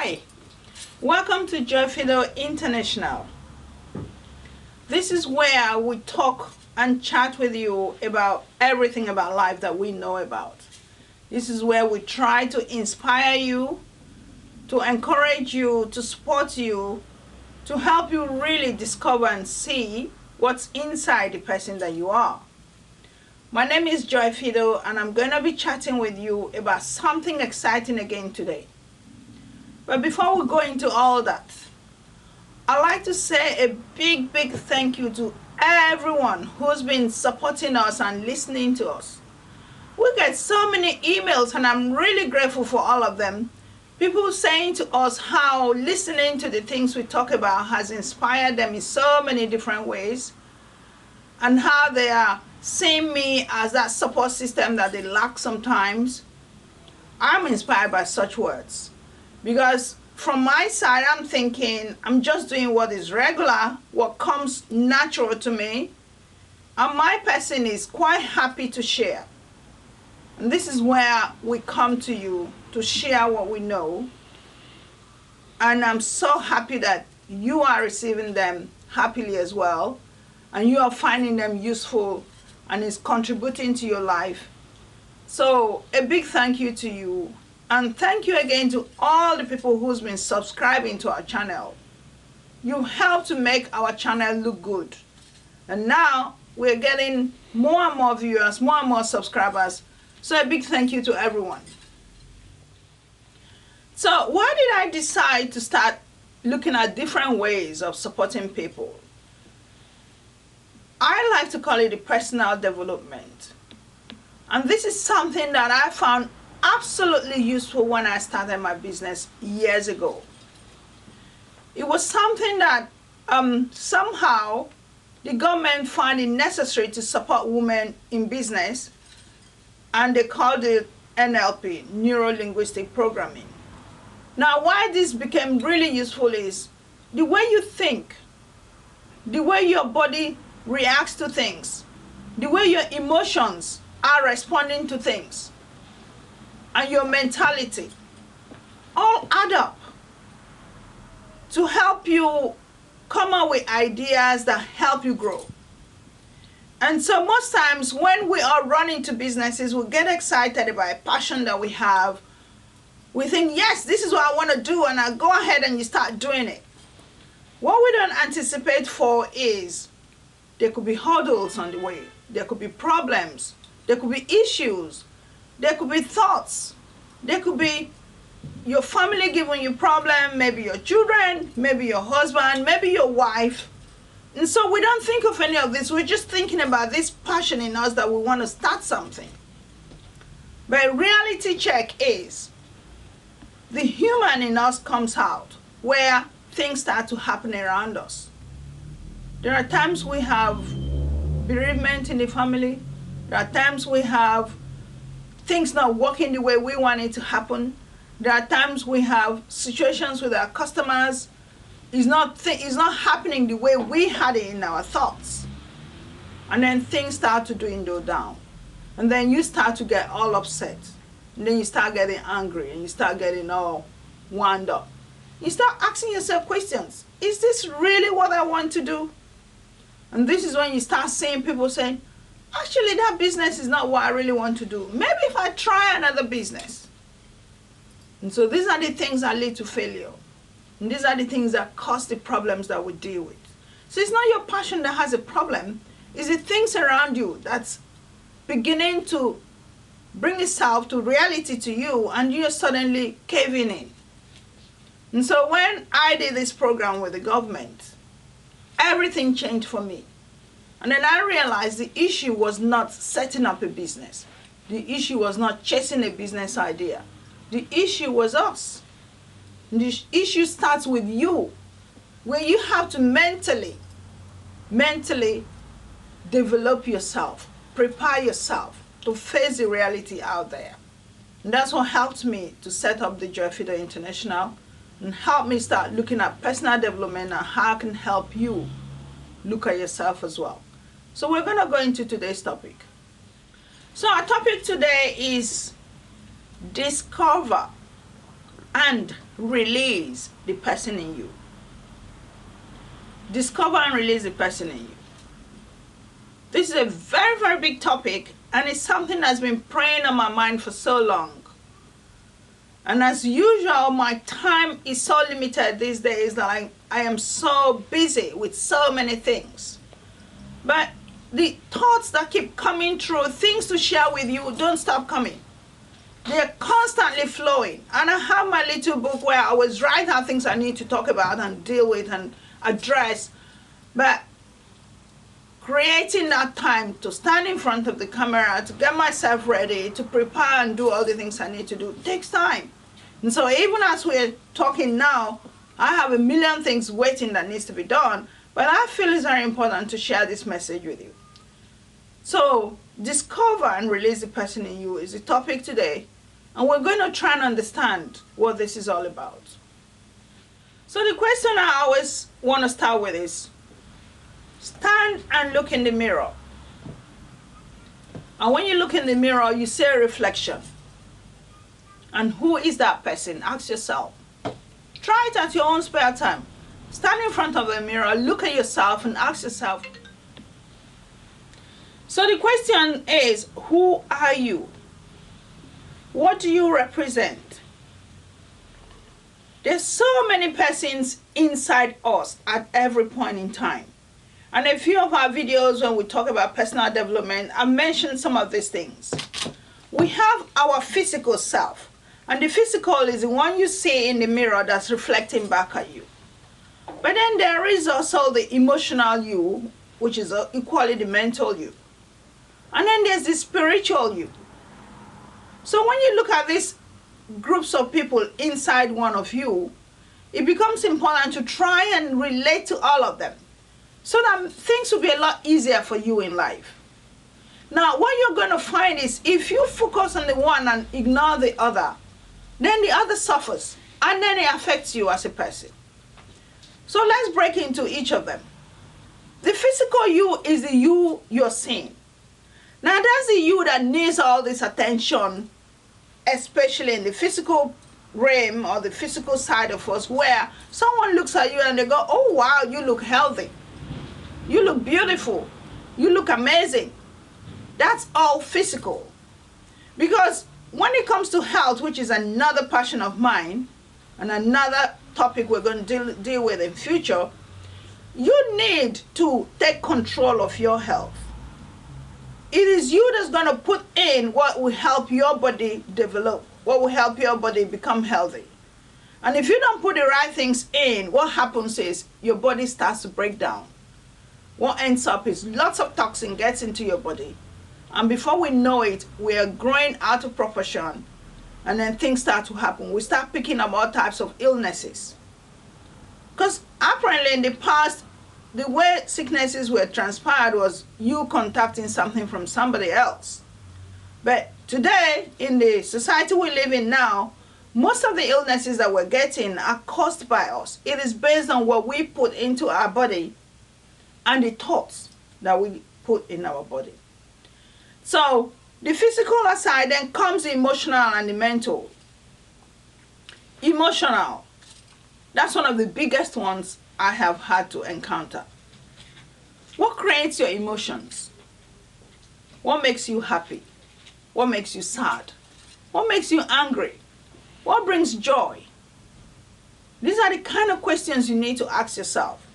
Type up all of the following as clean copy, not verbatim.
Hi, welcome to Joy Fido International. This is where we talk and chat with you about everything about life that we know about. This is where we try to inspire you, to encourage you, to support you, to help you really discover and see what's inside the person that you are. My name is Joy Fido, and I'm going to be chatting with you about something exciting again today. But before we go into all that, I'd like to say a big thank you to everyone who's been supporting us and listening to us. We get so many emails, and I'm really grateful for all of them. People saying to us how listening to the things we talk about has inspired them in so many different ways, and how they are seeing me as that support system that they lack sometimes. I'm inspired by such words, because from my side, I'm thinking I'm just doing what is regular, what comes natural to me, and my person is quite happy to share. And this is where we come to you to share what we know, and I'm so happy that you are receiving them happily as well, and you are finding them useful and it's contributing to your life. So a big thank you to you, and thank you again to all the people who's been subscribing to our channel. You help to make our channel look good, and now we're getting more and more viewers, more and more subscribers. So a big thank you to everyone. So why did I decide to start looking at different ways of supporting people? I like to call it the personal development. And this is something that I found absolutely useful when I started my business years ago. It was something that somehow the government found it necessary to support women in business, and they called it NLP, Neuro-Linguistic Programming. Now, why this became really useful is the way you think, the way your body reacts to things, the way your emotions are responding to things, and your mentality all add up to help you come up with ideas that help you grow. And so most times when we are running to businesses, we get excited about a passion that we have. We think, yes, this is what I want to do, and I go ahead and you start doing it. What we don't anticipate for is there could be hurdles on the way. There could be problems. There could be issues. There could be thoughts. There could be your family giving you problem, maybe your children, maybe your husband, maybe your wife. And so we don't think of any of this. We're just thinking about this passion in us that we want to start something. But reality check is the human in us comes out where things start to happen around us. There are times we have bereavement in the family. There are times we have things not working the way we want it to happen. There are times we have situations with our customers. It's not happening the way we had it in our thoughts. And then things start to dwindle down. And then you start to get all upset. And then you start getting angry, and you start getting all wound up. You start asking yourself questions. Is this really what I want to do? And this is when you start seeing people saying, actually, that business is not what I really want to do. Maybe if I try another business. And so these are the things that lead to failure. And these are the things that cause the problems that we deal with. So it's not your passion that has a problem. It's the things around you that's beginning to bring itself to reality to you, and you're suddenly caving in. And so when I did this program with the government, everything changed for me. And then I realized the issue was not setting up a business. The issue was not chasing a business idea. The issue was us. And the issue starts with you, where you have to mentally develop yourself, prepare yourself to face the reality out there. And that's what helped me to set up the Joy Fido International, and helped me start looking at personal development and how I can help you look at yourself as well. So we're going to go into today's topic. So our topic today is discover and release the person in you. Discover and release the person in you. This is a very, very big topic, and it's something that's been preying on my mind for so long. And as usual, my time is so limited these days that I am so busy with so many things. But the thoughts that keep coming through, things to share with you, don't stop coming. They're constantly flowing. And I have my little book where I always write out things I need to talk about and deal with and address. But creating that time to stand in front of the camera, to get myself ready, to prepare and do all the things I need to do, takes time. And so even as we're talking now, I have a million things waiting that needs to be done, but I feel it's very important to share this message with you. So discover and release the person in you is the topic today, and we're going to try and understand what this is all about. So the question I always want to start with is, stand and look in the mirror. And when you look in the mirror, you see a reflection. And who is that person? Ask yourself. Try it at your own spare time. Stand in front of the mirror, look at yourself and ask yourself. So the question is, who are you? What do you represent? There's so many persons inside us at every point in time. And a few of our videos when we talk about personal development, I mentioned some of these things. We have our physical self. And the physical is the one you see in the mirror that's reflecting back at you. But then there is also the emotional you, which is equally the mental you. And then there's the spiritual you. So when you look at these groups of people inside one of you, it becomes important to try and relate to all of them, so that things will be a lot easier for you in life. Now, what you're going to find is if you focus on the one and ignore the other, then the other suffers, and then it affects you as a person. So let's break into each of them. The physical you is the you you're seeing. Now that's the you that needs all this attention, especially in the physical realm or the physical side of us, where someone looks at you and they go, oh wow, you look healthy. You look beautiful. You look amazing. That's all physical. Because when it comes to health, which is another passion of mine, and another topic we're going to deal with in future, you need to take control of your health. It is you that's going to put in what will help your body develop, what will help your body become healthy. And if you don't put the right things in, what happens is your body starts to break down. What ends up is lots of toxin gets into your body. And before we know it, we are growing out of proportion. And then things start to happen. We start picking up all types of illnesses. Because apparently in the past, the way sicknesses were transpired was you contacting something from somebody else. But today, in the society we live in now, most of the illnesses that we're getting are caused by us. It is based on what we put into our body and the thoughts that we put in our body. So the physical aside, then comes the emotional and the mental. Emotional. That's one of the biggest ones I have had to encounter. What creates your emotions? What makes you happy? What makes you sad? What makes you angry? What brings joy? These are the kind of questions you need to ask yourself.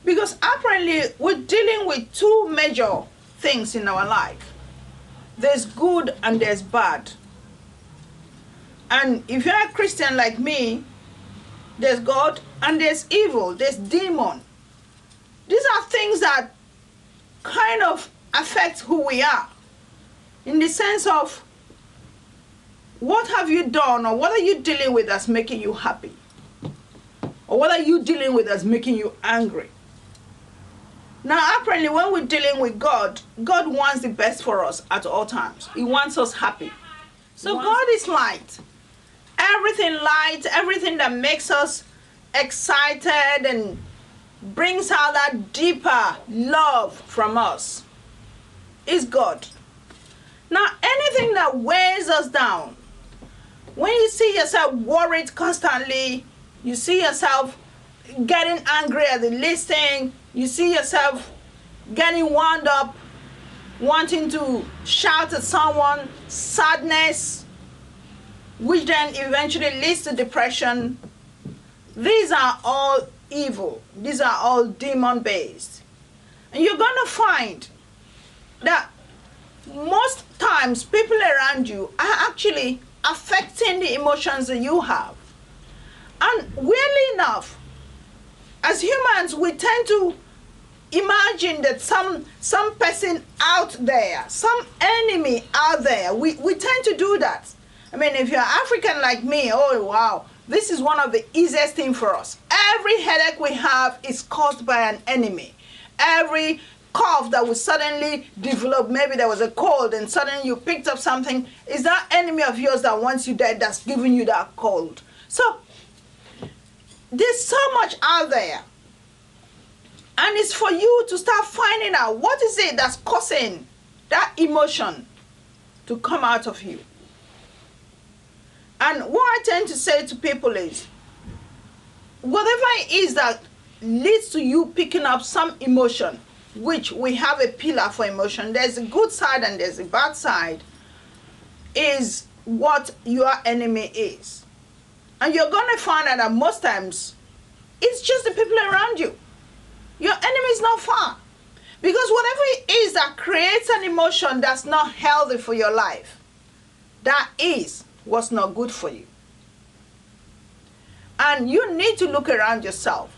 Because apparently we're dealing with two major things in our life. There's good and there's bad. And if you're a Christian like me, there's God and there's evil, there's demon. These are things that kind of affect who we are, in the sense of what have you done, or what are you dealing with that's making you happy, or what are you dealing with that's making you angry. Now apparently when we're dealing with God, God wants the best for us at all times. He wants us happy. So God is light. Everything light, everything that makes us excited and brings out that deeper love from us is God. Now anything that weighs us down, When you see yourself worried constantly, you see yourself getting angry at the least thing, you see yourself getting wound up, wanting to shout at someone, sadness, which then eventually leads to depression. These are all evil. These are all demon-based. And you're going to find that most times people around you are actually affecting the emotions that you have. And weirdly enough, as humans, we tend to imagine that some person out there, some enemy out there, we tend to do that. I mean, if you're African like me, oh wow, this is one of the easiest things for us. Every headache we have is caused by an enemy. Every cough that we suddenly develop, maybe there was a cold and suddenly you picked up something, is that enemy of yours that wants you dead that's giving you that cold. So there's so much out there. And it's for you to start finding out what is it that's causing that emotion to come out of you. And what I tend to say to people is, whatever it is that leads to you picking up some emotion, which we have a pillar for emotion, there's a good side and there's a bad side, is what your enemy is. And you're going to find out that most times it's just the people around you. Your enemy is not far. Because whatever it is that creates an emotion that's not healthy for your life, that is what's not good for you. And you need to look around yourself.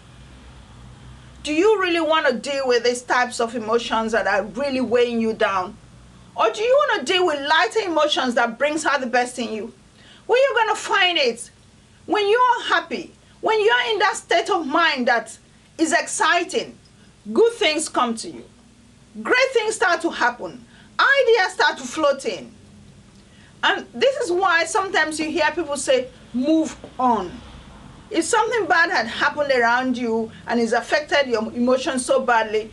Do you really want to deal with these types of emotions that are really weighing you down? Or do you want to deal with lighter emotions that brings out the best in you? Where you're going to find it when you're happy, when you're in that state of mind that is exciting, good things come to you. Great things start to happen. Ideas start to float in. And this is why sometimes you hear people say, move on. If something bad had happened around you and it's affected your emotions so badly,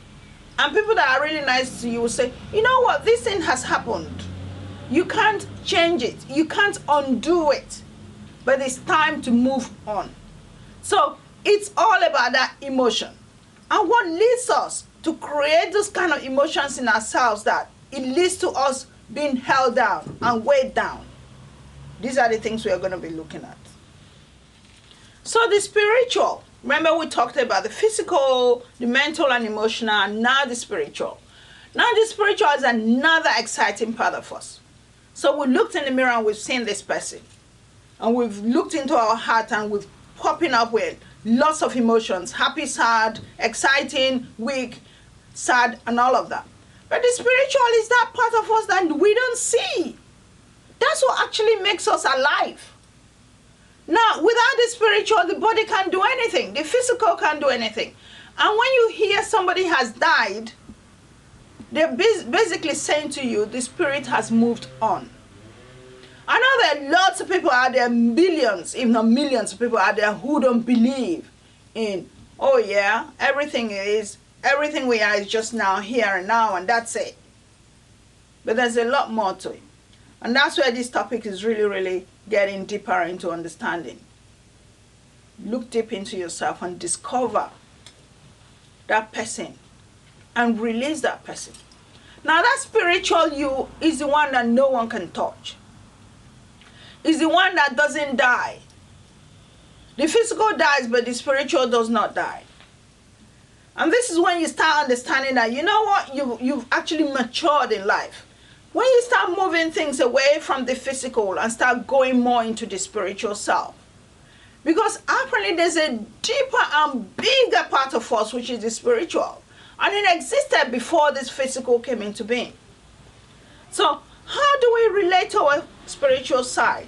and people that are really nice to you will say, you know what, this thing has happened. You can't change it. You can't undo it. But it's time to move on. So it's all about that emotion. And what leads us to create those kind of emotions in ourselves, that it leads to us being held down and weighed down. These are the things we are going to be looking at. So the spiritual, remember we talked about the physical, the mental and emotional, and now the spiritual. Now the spiritual is another exciting part of us. So we looked in the mirror and we've seen this person. And we've looked into our heart and we've popping up with lots of emotions, happy, sad, exciting, weak, sad, and all of that. But the spiritual is that part of us that we don't see. That's what actually makes us alive. Now, without the spiritual, the body can't do anything. The physical can't do anything. And when you hear somebody has died, they're basically saying to you, the spirit has moved on. I know there are lots of people out there, millions, if not millions of people out there who don't believe in, oh yeah, everything we are is just now, here and now, and that's it. But there's a lot more to it. And that's where this topic is really, really getting deeper into understanding. Look deep into yourself and discover that person and release that person. Now that spiritual you is the one that no one can touch. Is the one that doesn't die. The physical dies, but the spiritual does not die. And this is when you start understanding that, you know what, you've actually matured in life. When you start moving things away from the physical and start going more into the spiritual self. Because apparently there's a deeper and bigger part of us, which is the spiritual. And it existed before this physical came into being. So how do we relate to our spiritual side?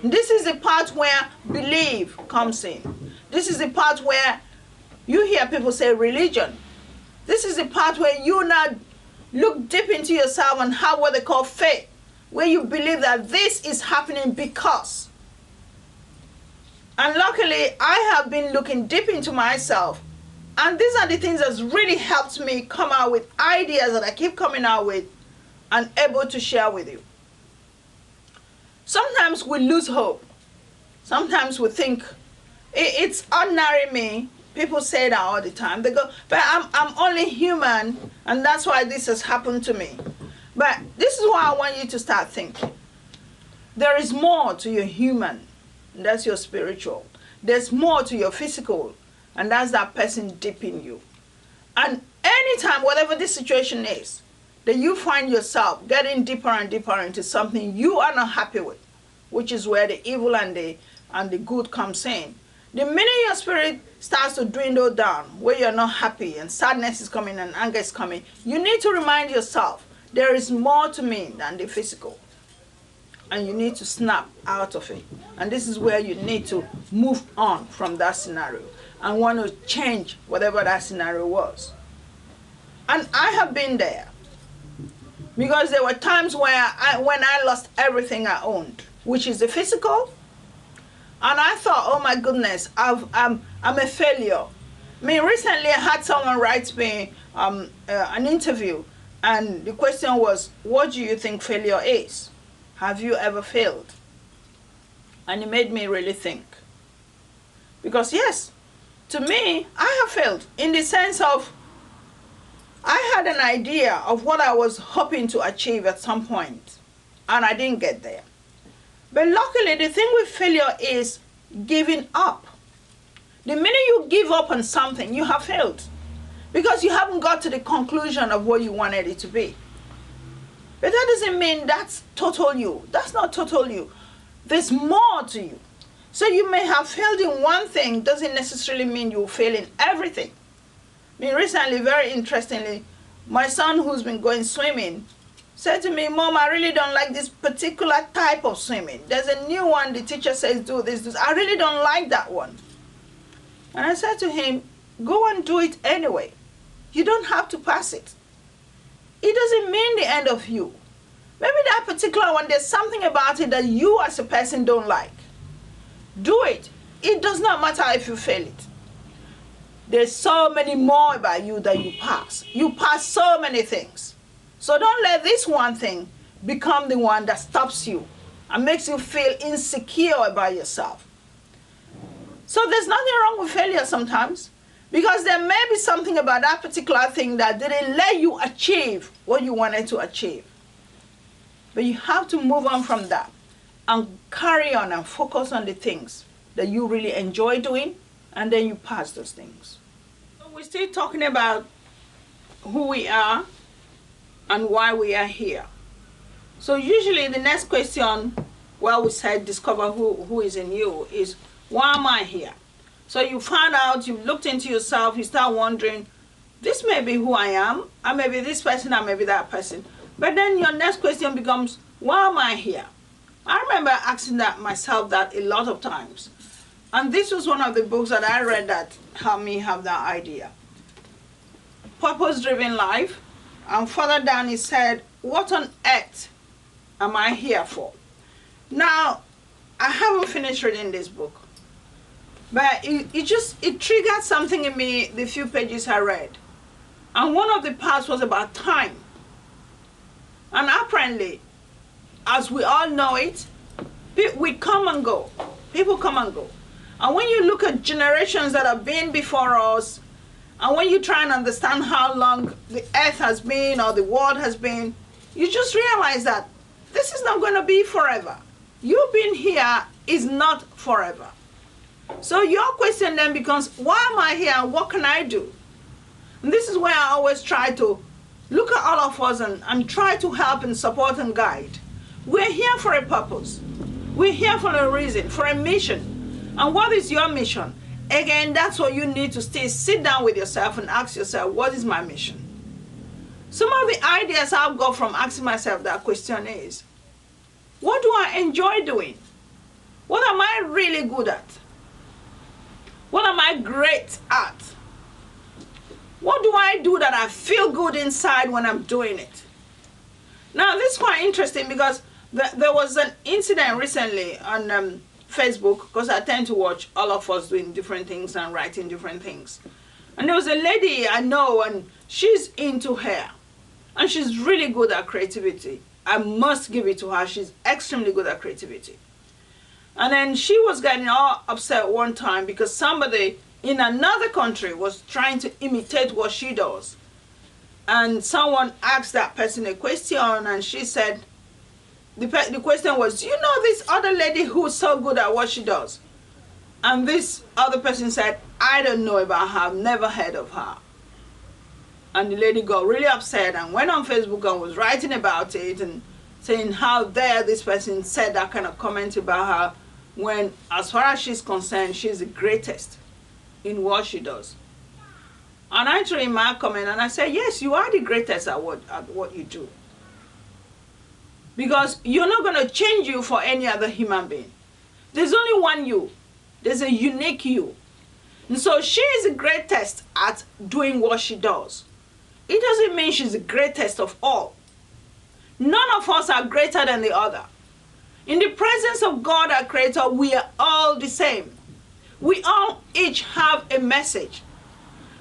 This is the part where belief comes in. This is the part where you hear people say religion. This is the part where you now look deep into yourself and have what they call faith, where you believe that this is happening because. And luckily, I have been looking deep into myself, and these are the things that's really helped me come out with ideas that I keep coming out with and able to share with you. sometimes we lose hope. Sometimes we think it's ordinary me. People say that all the time. They go, but I'm only human, and that's why this has happened to me. But this is why I want you to start thinking. There is more to your human, and that's your spiritual. There's more to your physical, and that's that person deep in you. And anytime, whatever this situation is, that you find yourself getting deeper and deeper into something you are not happy with, which is where the evil and the good comes in. The minute your spirit starts to dwindle down, where you're not happy and sadness is coming and anger is coming, you need to remind yourself there is more to me than the physical. And you need to snap out of it. And this is where you need to move on from that scenario and want to change whatever that scenario was. And I have been there. Because there were times where when I lost everything I owned, which is the physical, and I thought, oh my goodness, I'm a failure. I mean, recently I had someone write me an interview, and the question was, what do you think failure is? Have you ever failed? And it made me really think. Because yes, to me, I have failed in the sense of I had an idea of what I was hoping to achieve at some point, and I didn't get there. But luckily, the thing with failure is giving up. The minute you give up on something, you have failed, because you haven't got to the conclusion of what you wanted it to be. But that doesn't mean that's total you. That's not total you. There's more to you. So you may have failed in one thing, doesn't necessarily mean you'll fail in everything. I mean, recently, very interestingly, my son who's been going swimming said to me, Mom, I really don't like this particular type of swimming. There's a new one, the teacher says do this, this. I really don't like that one. And I said to him, go and do it anyway. You don't have to pass it. It doesn't mean the end of you. Maybe that particular one, there's something about it that you as a person don't like. Do it. It does not matter if you fail it. There's so many more about you that you pass. You pass so many things. So don't let this one thing become the one that stops you and makes you feel insecure about yourself. So there's nothing wrong with failure sometimes, because there may be something about that particular thing that didn't let you achieve what you wanted to achieve. But you have to move on from that and carry on and focus on the things that you really enjoy doing, and then you pass those things. So we're still talking about who we are and why we are here. So usually the next question, well, we said discover who is in you, is why am I here? So you found out, you looked into yourself, you start wondering, this may be who I am, I may be this person, I may be that person. But then your next question becomes, why am I here? I remember asking myself that a lot of times. And this was one of the books that I read that helped me have that idea. Purpose-driven life. And further down it said, what on earth am I here for? Now, I haven't finished reading this book, but it triggered something in me the few pages I read. And one of the parts was about time. And apparently, as we all know it, we come and go. People come and go. And when you look at generations that have been before us, and when you try and understand how long the earth has been or the world has been, you just realize that this is not going to be forever. You being here is not forever. So your question then becomes, why am I here and what can I do? And this is where I always try to look at all of us and try to help and support and guide. We're here for a purpose. We're here for a reason, for a mission. And what is your mission? Again, that's what you need to sit down with yourself and ask yourself, what is my mission? Some of the ideas I've got from asking myself that question is, what do I enjoy doing? What am I really good at? What am I great at? What do I do that I feel good inside when I'm doing it? Now, this is quite interesting because there was an incident recently on Facebook, because I tend to watch all of us doing different things and writing different things. And there was a lady I know, and she's into hair. And she's really good at creativity. I must give it to her. She's extremely good at creativity. And then she was getting all upset one time because somebody in another country was trying to imitate what she does. And someone asked that person a question, and she said, the question was, you know this other lady who's so good at what she does? And this other person said, I don't know about her, I've never heard of her. And the lady got really upset and went on Facebook and was writing about it and saying how dare this person said that kind of comment about her, when as far as she's concerned, she's the greatest in what she does. And I threw in my comment and I said, yes, you are the greatest at what you do. Because you're not going to change you for any other human being. There's only one you. There's a unique you. And so she is the greatest at doing what she does. It doesn't mean she's the greatest of all. None of us are greater than the other. In the presence of God, our Creator, we are all the same. We all each have a message.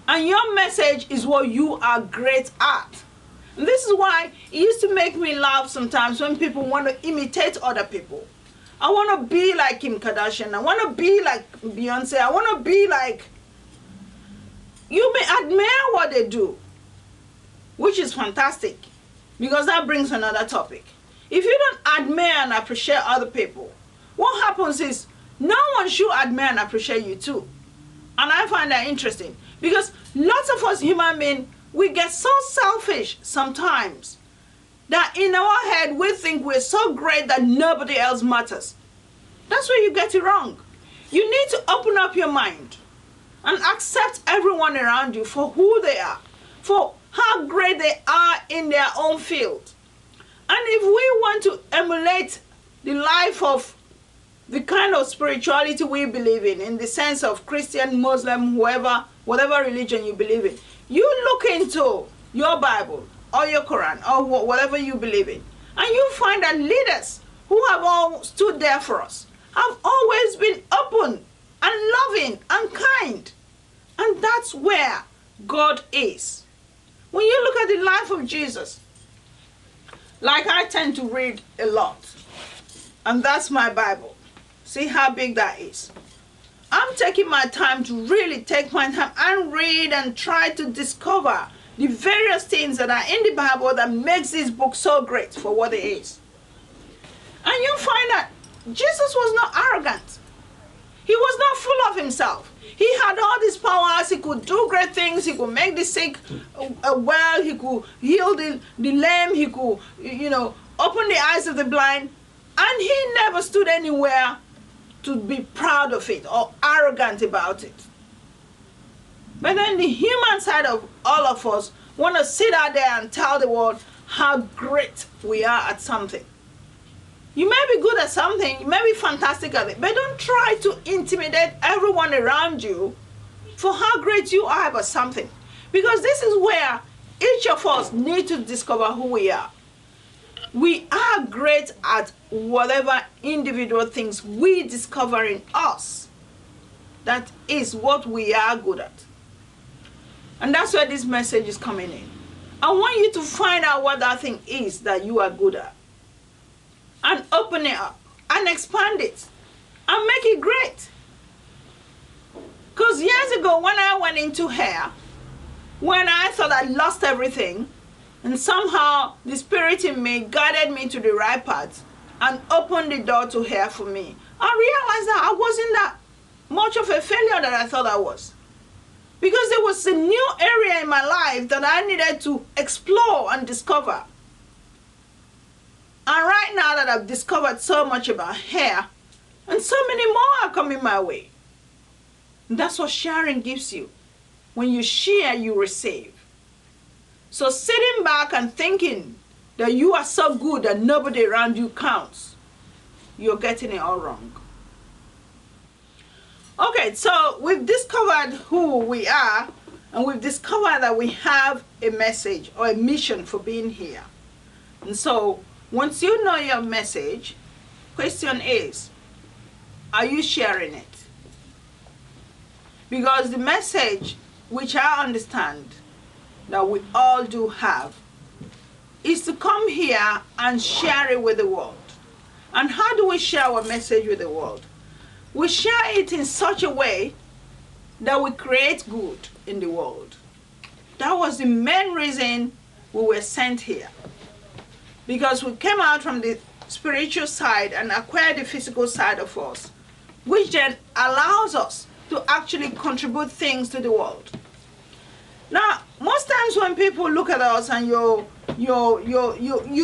And your message is what you are great at. And this is why it used to make me laugh sometimes when people want to imitate other people. I want to be like Kim Kardashian. I want to be like Beyonce. I want to be like... You may admire what they do, which is fantastic, because that brings another topic. If you don't admire and appreciate other people, what happens is no one should admire and appreciate you too. And I find that interesting, because lots of us human beings, we get so selfish sometimes that in our head we think we're so great that nobody else matters. That's where you get it wrong. You need to open up your mind and accept everyone around you for who they are, for how great they are in their own field. And if we want to emulate the life of the kind of spirituality we believe in the sense of Christian, Muslim, whoever, whatever religion you believe in, you look into your Bible or your Quran or whatever you believe in, and you find that leaders who have all stood there for us have always been open and loving and kind. And that's where God is. When you look at the life of Jesus, like I tend to read a lot, and that's my Bible. See how big that is. I'm taking my time to really take my time and read and try to discover the various things that are in the Bible that makes this book so great for what it is. And you find that Jesus was not arrogant. He was not full of himself. He had all these powers. He could do great things. He could make the sick well. He could heal the lame. He could, open the eyes of the blind. And he never stood anywhere to be proud of it or arrogant about it. But then the human side of all of us want to sit out there and tell the world how great we are at something. You may be good at something, you may be fantastic at it, but don't try to intimidate everyone around you for how great you are at something. Because this is where each of us need to discover who we are. We are great at whatever individual things we discover in us. That is what we are good at. And that's where this message is coming in. I want you to find out what that thing is that you are good at. And open it up. And expand it. And make it great. Because years ago when I went into hair, when I thought I lost everything, and somehow the spirit in me guided me to the right path and opened the door to hair for me, I realized that I wasn't that much of a failure that I thought I was. Because there was a new area in my life that I needed to explore and discover. And right now that I've discovered so much about hair, and so many more are coming my way. And that's what sharing gives you. When you share, you receive. So sitting back and thinking that you are so good that nobody around you counts, you're getting it all wrong. Okay, so we've discovered who we are, and we've discovered that we have a message or a mission for being here. And so once you know your message, question is, are you sharing it? Because the message, which I understand that we all do have, is to come here and share it with the world. And how do we share our message with the world? We share it in such a way that we create good in the world. That was the main reason we were sent here. Because we came out from the spiritual side and acquired the physical side of us, which then allows us to actually contribute things to the world. Now, most times when people look at us and you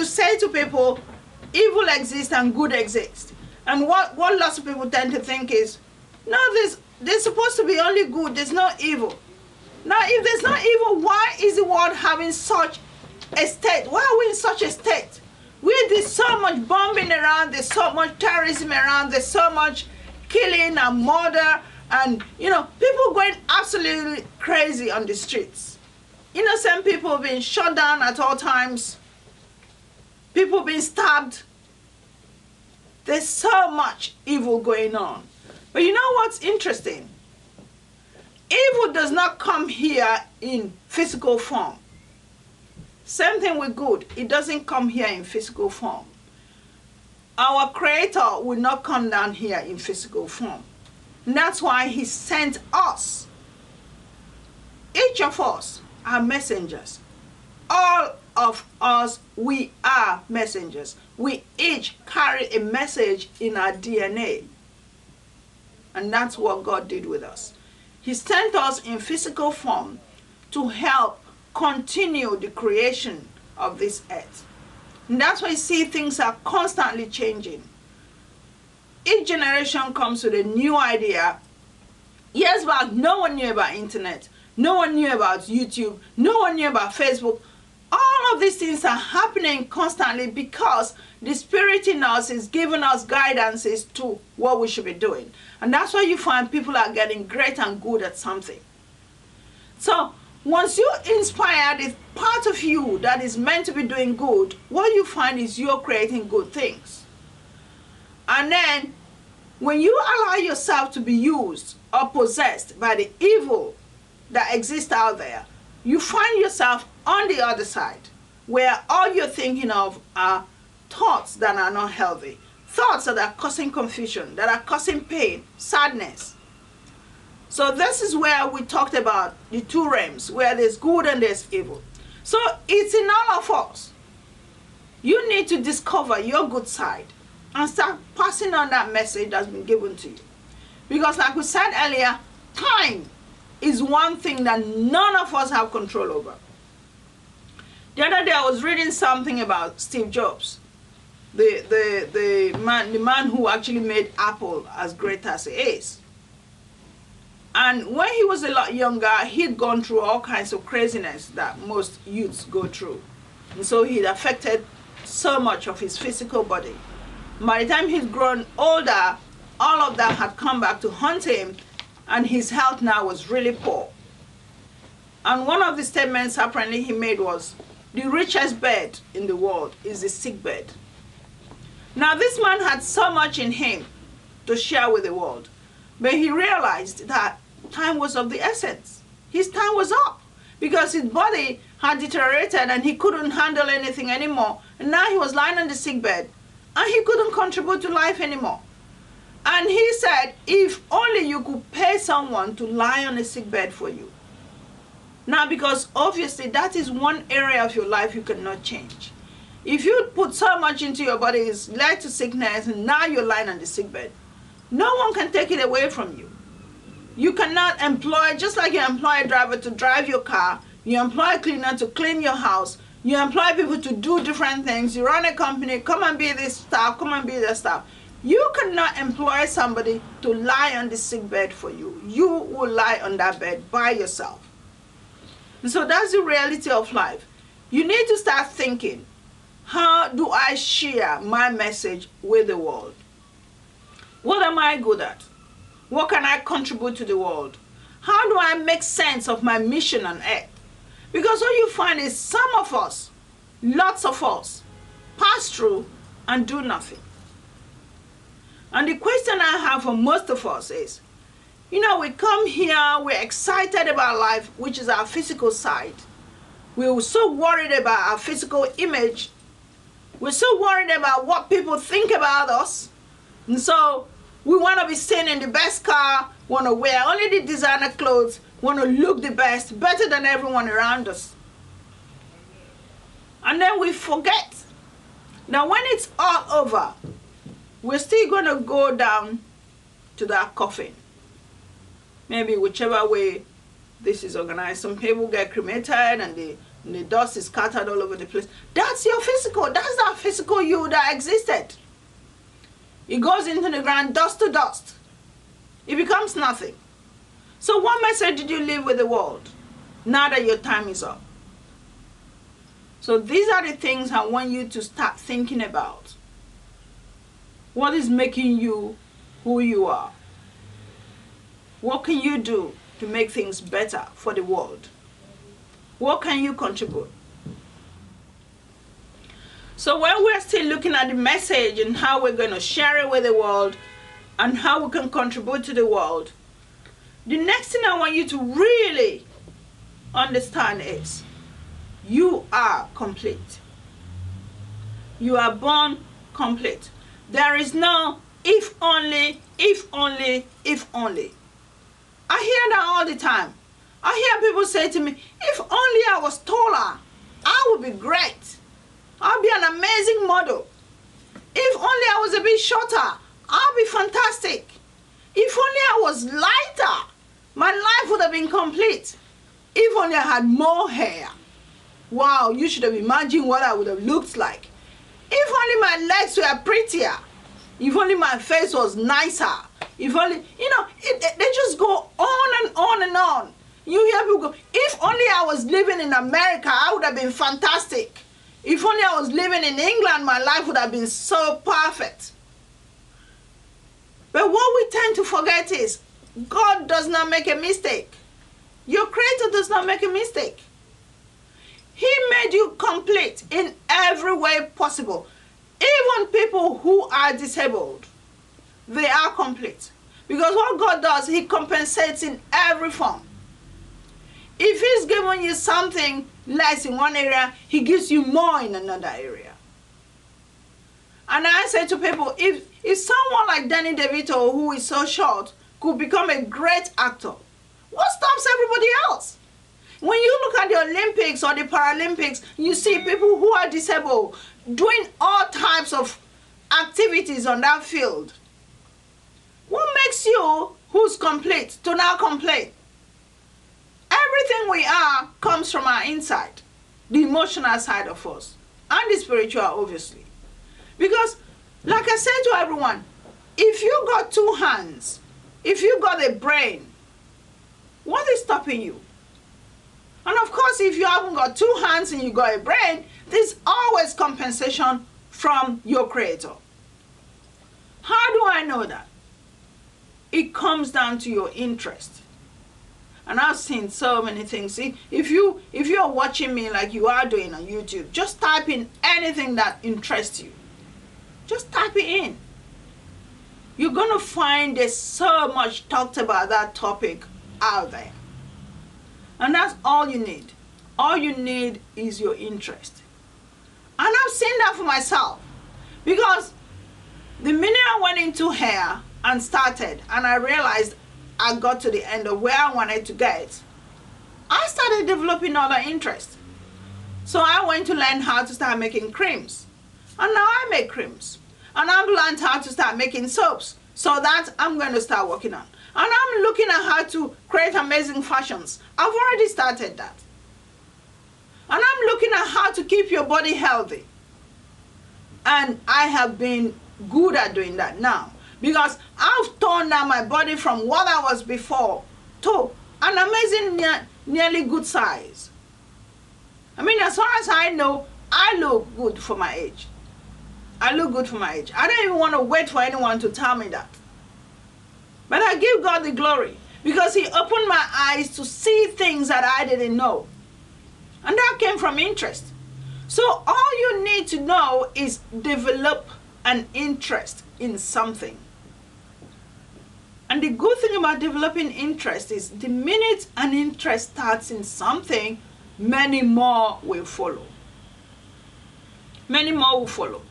say to people, evil exists and good exists. And what lots of people tend to think is, no, there's supposed to be only good, there's no evil. Now, if there's no evil, why is the world having such a state? Why are we in such a state? Where there's so much bombing around, there's so much terrorism around, there's so much killing and murder, and, people going absolutely crazy on the streets. Innocent people being shot down at all times, people being stabbed. There's so much evil going on. But you know what's interesting? Evil does not come here in physical form. Same thing with good. It doesn't come here in physical form. Our Creator will not come down here in physical form. And that's why He sent us. Each of us are messengers. All of us, we are messengers. We each carry a message in our DNA. And that's what God did with us. He sent us in physical form to help continue the creation of this earth. And that's why you see things are constantly changing. Each generation comes with a new idea. Years back, no one knew about internet. No one knew about YouTube. No one knew about Facebook. All of these things are happening constantly because the Spirit in us is giving us guidances to what we should be doing. And that's why you find people are getting great and good at something. So once you inspire the part of you that is meant to be doing good, what you find is you're creating good things. And then when you allow yourself to be used or possessed by the evil that exists out there, you find yourself on the other side, where all you're thinking of are thoughts that are not healthy, thoughts that are causing confusion, that are causing pain, sadness. So this is where we talked about the two realms, where there's good and there's evil. So it's in all of us. You need to discover your good side and start passing on that message that's been given to you. Because like we said earlier, time is one thing that none of us have control over. The other day I was reading something about Steve Jobs, the man who actually made Apple as great as it is. And when he was a lot younger, he'd gone through all kinds of craziness that most youths go through. And so he'd affected so much of his physical body. By the time he'd grown older, all of that had come back to haunt him, and his health now was really poor. And one of the statements apparently he made was, the richest bed in the world is the sick bed. Now this man had so much in him to share with the world, but he realized that time was of the essence. His time was up because his body had deteriorated and he couldn't handle anything anymore. And now he was lying on the sick bed and he couldn't contribute to life anymore. And he said, if only you could pay someone to lie on a sick bed for you. Now, because obviously that is one area of your life you cannot change. If you put so much into your body, it's led to sickness, and now you're lying on the sick bed, no one can take it away from you. You cannot employ, just like you employ a driver to drive your car, you employ a cleaner to clean your house, you employ people to do different things, you run a company, come and be this staff, come and be that staff. You cannot employ somebody to lie on the sick bed for you. You will lie on that bed by yourself. And so that's the reality of life. You need to start thinking, how do I share my message with the world? What am I good at? What can I contribute to the world? How do I make sense of my mission on earth? Because what you find is some of us, lots of us, pass through and do nothing. And the question I have for most of us is, we come here, we're excited about life, which is our physical side. We're so worried about our physical image. We're so worried about what people think about us. And so we want to be seen in the best car, want to wear only the designer clothes, want to look the best, better than everyone around us. And then we forget that when it's all over, we're still going to go down to that coffin. Maybe whichever way this is organized. Some people get cremated and the dust is scattered all over the place. That's your physical. That's that physical you that existed. It goes into the ground, dust to dust. It becomes nothing. So what message did you leave with the world now that your time is up? So these are the things I want you to start thinking about. What is making you who you are? What can you do to make things better for the world? What can you contribute? So when we're still looking at the message and how we're going to share it with the world and how we can contribute to the world, the next thing I want you to really understand is you are complete. You are born complete. There is no if only, if only, if only. I hear that all the time. I hear people say to me, if only I was taller, I would be great. I'll be an amazing model. If only I was a bit shorter, I'll be fantastic. If only I was lighter, my life would have been complete. If only I had more hair. Wow, you should have imagined what I would have looked like. If only my legs were prettier. If only my face was nicer. If only, they just go on and on and on. You hear people go, if only I was living in America, I would have been fantastic. If only I was living in England, my life would have been so perfect. But what we tend to forget is, God does not make a mistake. Your Creator does not make a mistake. He made you complete in every way possible. Even people who are disabled, they are complete. Because what God does, He compensates in every form. If He's given you something less in one area, He gives you more in another area. And I say to people, if someone like Danny DeVito, who is so short, could become a great actor, what stops everybody else? When you look at the Olympics or the Paralympics, you see people who are disabled doing all types of activities on that field. What makes you, who's complete, to now complain? Everything we are comes from our inside, the emotional side of us, and the spiritual, obviously. Because, like I said to everyone, if you got two hands, if you got a brain, what is stopping you? And of course, if you haven't got two hands and you got a brain, there's always compensation from your Creator. How do I know that? It comes down to your interest. And I've seen so many things. If you're watching me like you are doing on YouTube, just type in anything that interests you. Just type it in. You're going to find there's so much talked about that topic out there. And that's all you need. All you need is your interest. And I've seen that for myself. Because the minute I went into hair and started, and I realized I got to the end of where I wanted to get, I started developing other interests. So I went to learn how to start making creams. And now I make creams. And I've learned how to start making soaps. So that I'm going to start working on. And I'm looking at how to create amazing fashions. I've already started that. And I'm looking at how to keep your body healthy. And I have been good at doing that now. Because I've toned down my body from what I was before to an amazing, nearly good size. I mean, as far as I know, I look good for my age. I look good for my age. I don't even want to wait for anyone to tell me that. But I give God the glory because He opened my eyes to see things that I didn't know. And that came from interest. So all you need to know is develop an interest in something. And the good thing about developing interest is the minute an interest starts in something, many more will follow. Many more will follow.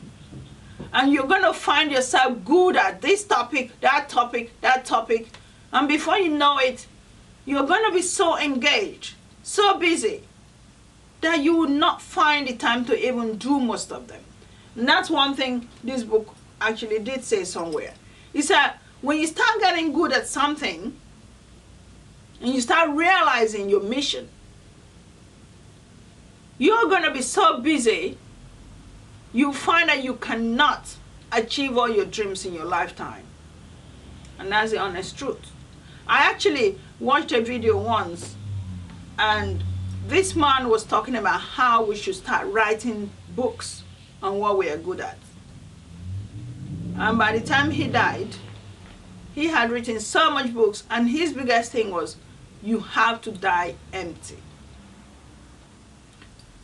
And you're going to find yourself good at this topic, that topic, that topic. And before you know it, you're going to be so engaged, so busy, that you will not find the time to even do most of them. And that's one thing this book actually did say somewhere. It said, when you start getting good at something, and you start realizing your mission, you're going to be so busy, you find that you cannot achieve all your dreams in your lifetime. And that's the honest truth. I actually watched a video once, and this man was talking about how we should start writing books on what we are good at. And by the time he died, he had written so much books, and his biggest thing was, you have to die empty.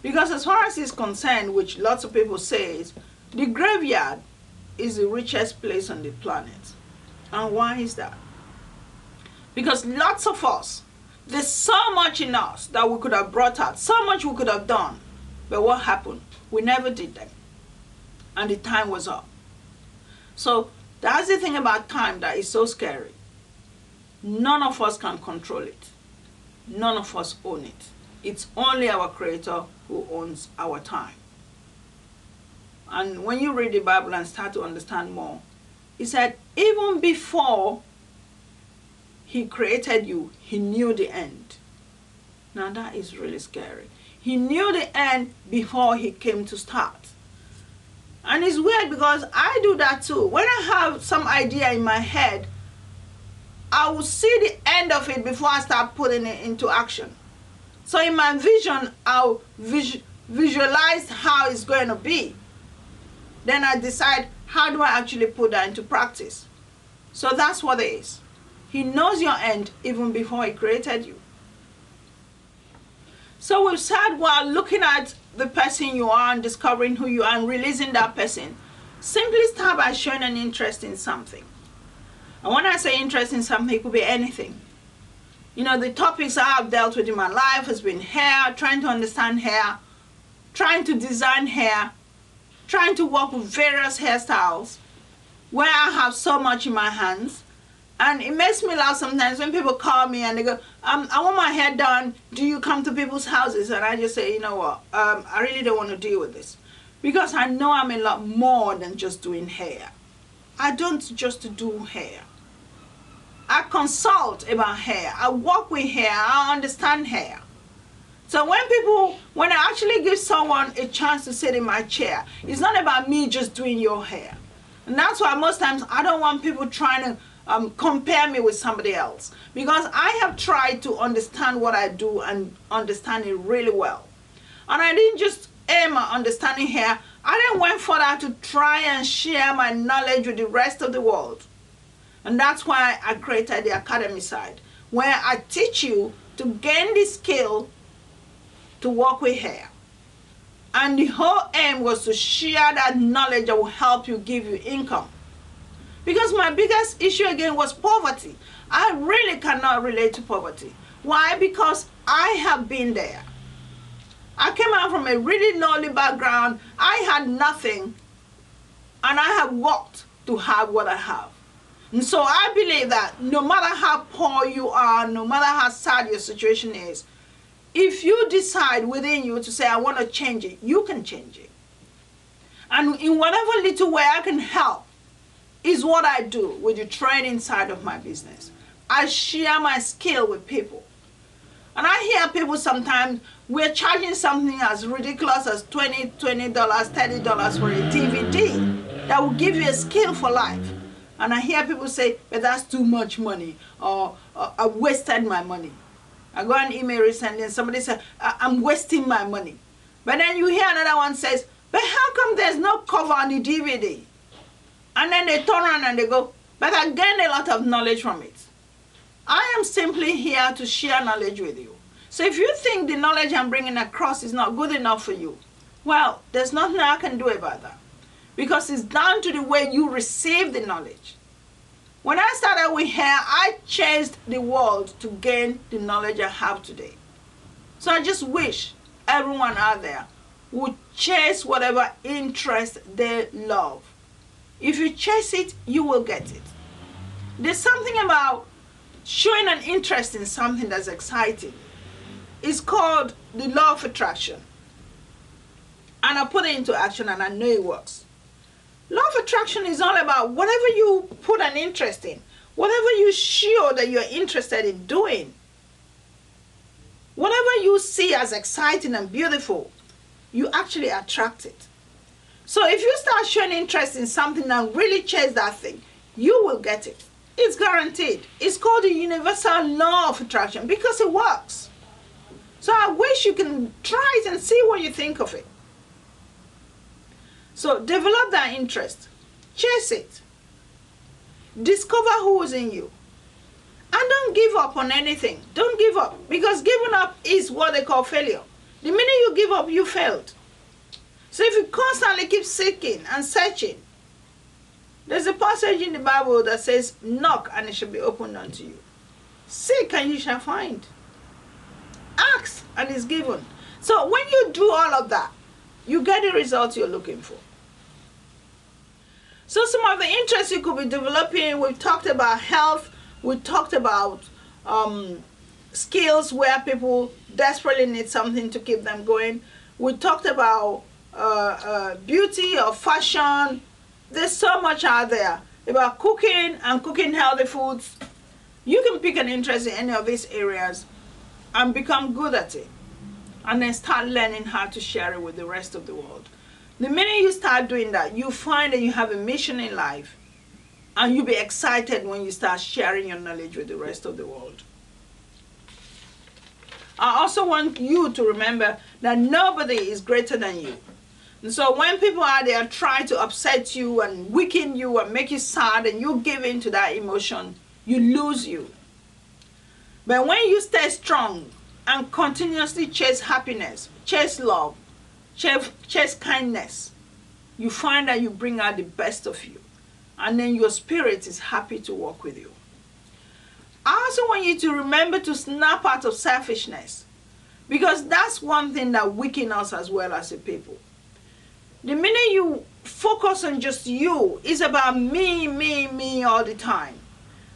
Because as far as he's concerned, which lots of people say, is the graveyard is the richest place on the planet. And why is that? Because lots of us, there's so much in us that we could have brought out, so much we could have done. But what happened? We never did them. And the time was up. So that's the thing about time that is so scary. None of us can control it. None of us own it. It's only our Creator who owns our time. And when you read the Bible and start to understand more, he said, even before he created you, he knew the end. Now that is really scary. He knew the end before he came to start. And it's weird because I do that too. When I have some idea in my head, I will see the end of it before I start putting it into action. So in my vision, I'll visualize how it's going to be. Then I decide, how do I actually put that into practice? So that's what it is. He knows your end even before he created you. So we've said, while looking at the person you are and discovering who you are and releasing that person, simply start by showing an interest in something. And when I say interest in something, it could be anything. You know, the topics I have dealt with in my life has been hair, trying to understand hair, trying to design hair, trying to work with various hairstyles, where I have so much in my hands. And it makes me laugh sometimes when people call me and they go, I want my hair done. Do you come to people's houses? And I just say, you know what, I really don't want to deal with this. Because I know I'm a lot more than just doing hair. I don't just do hair. I consult about hair. I work with hair. I understand hair. So when I actually give someone a chance to sit in my chair, it's not about me just doing your hair. And that's why most times I don't want people trying to compare me with somebody else, because I have tried to understand what I do and understand it really well. And I didn't just aim at understanding hair. I then went further to try and share my knowledge with the rest of the world. And that's why I created the academy side, where I teach you to gain the skill to work with hair. And the whole aim was to share that knowledge that will help you, give you income. Because my biggest issue again was poverty. I really cannot relate to poverty. Why? Because I have been there. I came out from a really lowly background. I had nothing. And I have worked to have what I have. And so I believe that no matter how poor you are, no matter how sad your situation is, if you decide within you to say, I want to change it, you can change it. And in whatever little way I can help is what I do with the training side of my business. I share my skill with people. And I hear people sometimes, we're charging something as ridiculous as $20, $30 for a DVD that will give you a skill for life. And I hear people say, but that's too much money, or I wasted my money. I got an email recently and somebody said, I'm wasting my money. But then you hear another one says, but how come there's no cover on the DVD? And then they turn around and they go, but I gained a lot of knowledge from it. I am simply here to share knowledge with you. So if you think the knowledge I'm bringing across is not good enough for you, well, there's nothing I can do about that. Because it's down to the way you receive the knowledge. When I started with hair, I chased the world to gain the knowledge I have today. So I just wish everyone out there would chase whatever interest they love. If you chase it, you will get it. There's something about showing an interest in something that's exciting. It's called the law of attraction. And I put it into action and I know it works. Law of attraction is all about whatever you put an interest in, whatever you show that you're interested in doing, whatever you see as exciting and beautiful, you actually attract it. So if you start showing interest in something and really chase that thing, you will get it. It's guaranteed. It's called the universal law of attraction because it works. So I wish you can try it and see what you think of it. So develop that interest. Chase it. Discover who is in you. And don't give up on anything. Don't give up. Because giving up is what they call failure. The minute you give up, you failed. So if you constantly keep seeking and searching, there's a passage in the Bible that says, knock and it shall be opened unto you. Seek and you shall find. Ask and it's given. So when you do all of that, you get the results you're looking for. So some of the interests you could be developing, we've talked about health, we talked about skills where people desperately need something to keep them going. We talked about beauty or fashion. There's so much out there about cooking and cooking healthy foods. You can pick an interest in any of these areas and become good at it. And then start learning how to share it with the rest of the world. The minute you start doing that, you find that you have a mission in life. And you'll be excited when you start sharing your knowledge with the rest of the world. I also want you to remember that nobody is greater than you. And so when people out there try to upset you and weaken you and make you sad and you give in to that emotion, you lose you. But when you stay strong and continuously chase happiness, chase love, chase kindness, you find that you bring out the best of you. And then your spirit is happy to work with you. I also want you to remember to snap out of selfishness. Because that's one thing that weakens us as well as a people. The minute you focus on just you, it's about me, me, me all the time.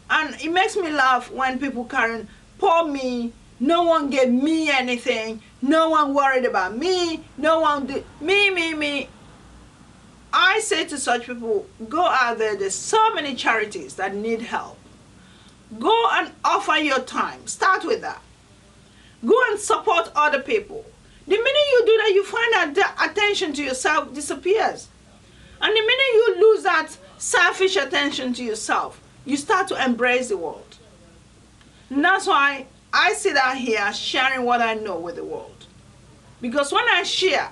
And it makes me laugh when people carry, poor me, no one gave me anything, no one worried about me, no one did, me, me, me. I say to such people, go out there, there's so many charities that need help. Go and offer your time. Start with that. Go and support other people. The minute you do that, you find that the attention to yourself disappears. And the minute you lose that selfish attention to yourself, you start to embrace the world. And that's why I sit out here sharing what I know with the world. Because when I share,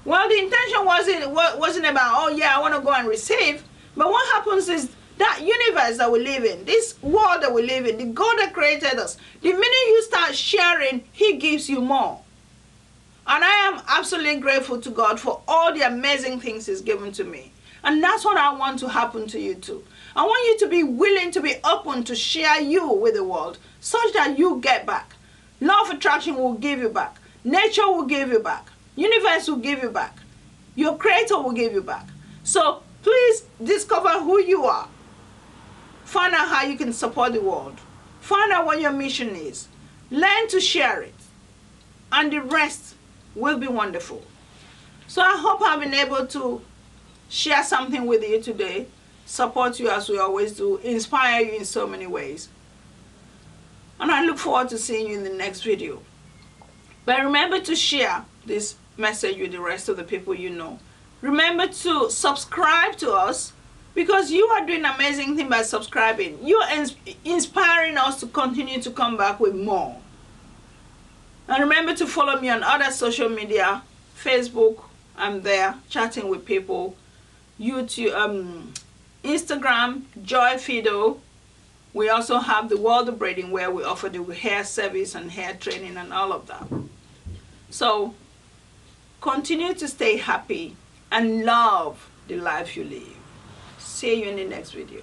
well, the intention wasn't about, oh yeah, I want to go and receive. But what happens is that universe that we live in, this world that we live in, the God that created us, the minute you start sharing, He gives you more. And I am absolutely grateful to God for all the amazing things He's given to me. And that's what I want to happen to you too. I want you to be willing to be open to share you with the world such that you get back. Law of attraction will give you back. Nature will give you back. Universe will give you back. Your creator will give you back. So please discover who you are. Find out how you can support the world. Find out what your mission is. Learn to share it. And the rest will be wonderful. So I hope I've been able to share something with you today. Support you as we always do. Inspire you in so many ways. And I look forward to seeing you in the next video. But remember to share this message with the rest of the people you know. Remember to subscribe to us because you are doing an amazing thing by subscribing. You are inspiring us to continue to come back with more. And remember to follow me on other social media. Facebook, I'm there chatting with people. YouTube, Instagram, Joy Fido. We also have the World of Braiding where we offer the hair service and hair training and all of that. So continue to stay happy and love the life you live. See you in the next video.